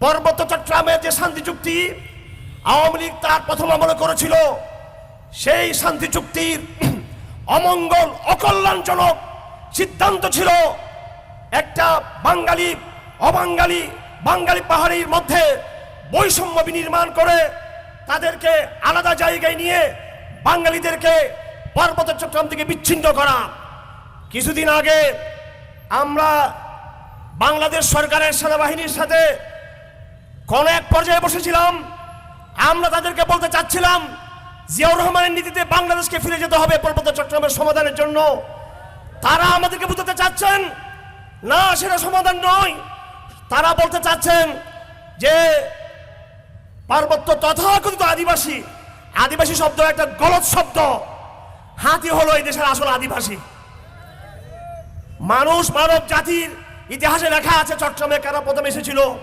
পার্বত্য চট্টগ্রামের যে শান্তি চুক্তি আওয়ামী লীগ তার প্রথম আমলে করেছিল, সেই শান্তি চুক্তির অমঙ্গল অকল্যাণজনক সিদ্ধান্ত ছিল একটা বাঙালি অবাঙালি বাঙালি পাহাড়ির মধ্যে বৈষম্য বিনির্মাণ করে তাদেরকে আলাদা জায়গায় নিয়ে বাঙালিদেরকে পার্বত্য চট্টগ্রাম থেকে বিচ্ছিন্ন করা। কিছুদিন আগে আমরা বাংলাদেশ সরকারের সেনাবাহিনীর সাথে কোন এক পর্যায়ে বসেছিলাম। আমরা তাদেরকে বলতে চাচ্ছিলাম জিয়াউর রহমানের নীতিতে বাংলাদেশকে ফিরে যেতে হবে পার্বত্য চট্টগ্রামের সমাধানের জন্য। তারা আমাদেরকে বুঝাতে চাচ্ছেন না, সেটা সমাধান নয়। তারা বলতে চাচ্ছেন যে পার্বত্য তথাকথিত আদিবাসী, আদিবাসী শব্দ একটা গলত শব্দ। হাতি হলো এই দেশের আসল আদিবাসী মানুষ। মানব জাতির ইতিহাসে লেখা আছে চট্টগ্রামে কারা প্রথম এসেছিল।